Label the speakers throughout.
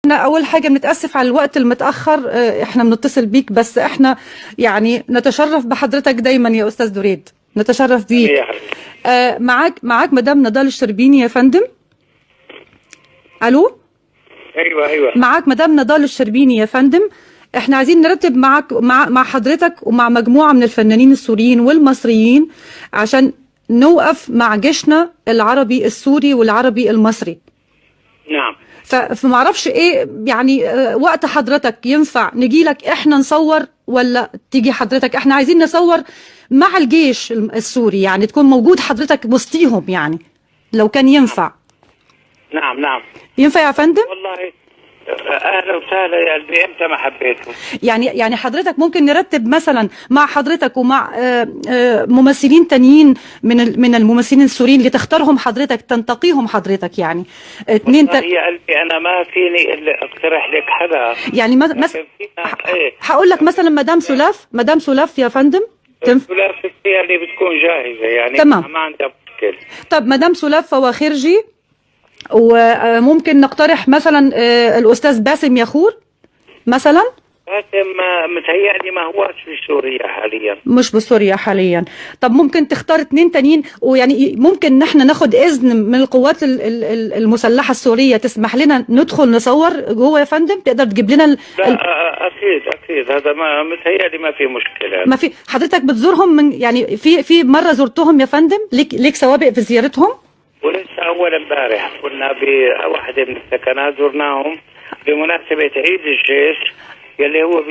Speaker 1: احنا اول حاجه بنتاسف على الوقت المتاخر. احنا بنتصل بيك، بس احنا يعني نتشرف بحضرتك دايما يا استاذ دريد، نتشرف بيك. معاك مدام نضال الشربيني يا فندم. الو.
Speaker 2: ايوه
Speaker 1: معاك مدام نضال الشربيني يا فندم. احنا عايزين نرتب معك مع حضرتك ومع مجموعه من الفنانين السوريين والمصريين عشان نوقف مع جيشنا العربي السوري والعربي المصري.
Speaker 2: نعم.
Speaker 1: فما اعرفش ايه يعني وقت حضرتك ينفع نجي لك احنا نصور ولا تيجي حضرتك؟ احنا عايزين نصور مع الجيش السوري، يعني تكون موجود حضرتك وسطيهم، يعني لو كان ينفع.
Speaker 2: نعم
Speaker 1: ينفع يا فندم؟
Speaker 2: والله اهلا وسهلا يا قلبي، امتى ما حبيته.
Speaker 1: يعني حضرتك ممكن نرتب مثلا مع حضرتك ومع ممثلين تانيين من الممثلين السوريين اللي تختارهم حضرتك، تنتقيهم حضرتك، يعني اتنين
Speaker 2: يا قلبي انا ما فيني الا اقترح لك حدا.
Speaker 1: يعني مثلا هقول لك مثلا مدام سلاف يا فندم.
Speaker 2: سلاف هي اللي بتكون جاهزه، يعني
Speaker 1: تمام.
Speaker 2: ما عندها مشكله.
Speaker 1: طب مدام سلاف فواخرجي، وممكن نقترح مثلا الأستاذ باسم يخور مثلا.
Speaker 2: باسم متهيألي ما هوش في سوريا حاليا.
Speaker 1: مش بسوريا حاليا. طب ممكن تختار اتنين تانيين، ويعني ممكن نحن ناخد إذن من القوات المسلحة السورية تسمح لنا ندخل نصور جوه يا فندم؟ تقدر تجيب لنا
Speaker 2: لا أكيد هذا ما متهيألي ما في مشكلة.
Speaker 1: ما في. حضرتك بتزورهم من يعني في مرة زرتهم يا فندم؟ ليك سوابق في زيارتهم؟
Speaker 2: ولسه أول امبارح كنا بواحدة من السكنات زرناهم بمناسبة عيد الجيش يلي هو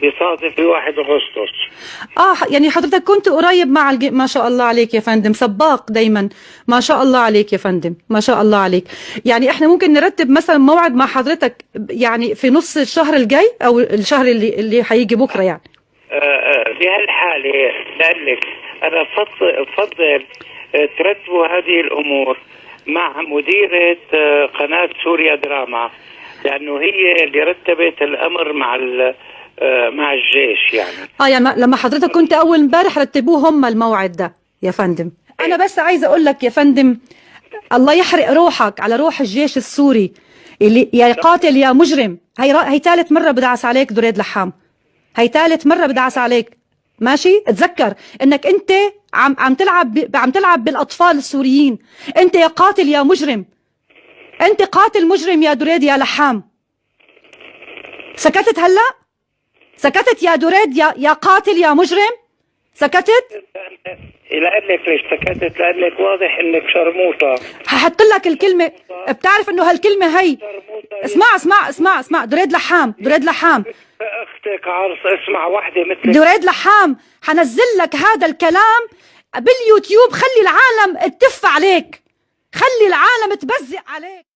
Speaker 2: بيصادف في 1 أغسطس.
Speaker 1: يعني حضرتك كنت قريب مع ما شاء الله عليك يا فندم، سباق دايما، ما شاء الله عليك يا فندم، ما شاء الله عليك. يعني احنا ممكن نرتب مثلا موعد مع حضرتك يعني في نص الشهر الجاي او الشهر اللي هيجي بكره يعني.
Speaker 2: بهالحالة لقلك أنا بفضل ترتبوا هذه الأمور مع مديرة قناة سوريا دراما، لأنه هي اللي رتبت الأمر مع الجيش يعني.
Speaker 1: يعني لما حضرتك كنت أول امبارح رتبوه هم الموعد ده يا فندم. أنا بس عايزة أقول لك يا فندم، الله يحرق روحك على روح الجيش السوري اللي يا قاتل يا مجرم. هي ثالث مرة بدعس عليك دريد لحام، هي ثالث مرة بدعس عليك. ماشي؟ اتذكر انك انت عم تلعب بالاطفال السوريين. انت يا قاتل يا مجرم، انت قاتل مجرم يا دريد يا لحام. سكتت هلا؟ سكتت يا دريد يا قاتل يا مجرم؟ سكتت؟
Speaker 2: لأنك ليش سكتت؟ لأنك واضح انك شرموطة.
Speaker 1: هحط لك الكلمة، بتعرف انه هالكلمة هي. اسمع دريد لحام
Speaker 2: اختك عرس، اسمع واحدة مثلك
Speaker 1: دريد لحام، حنزل لك هذا الكلام باليوتيوب. خلي العالم تتف عليك، خلي العالم تبزق عليك.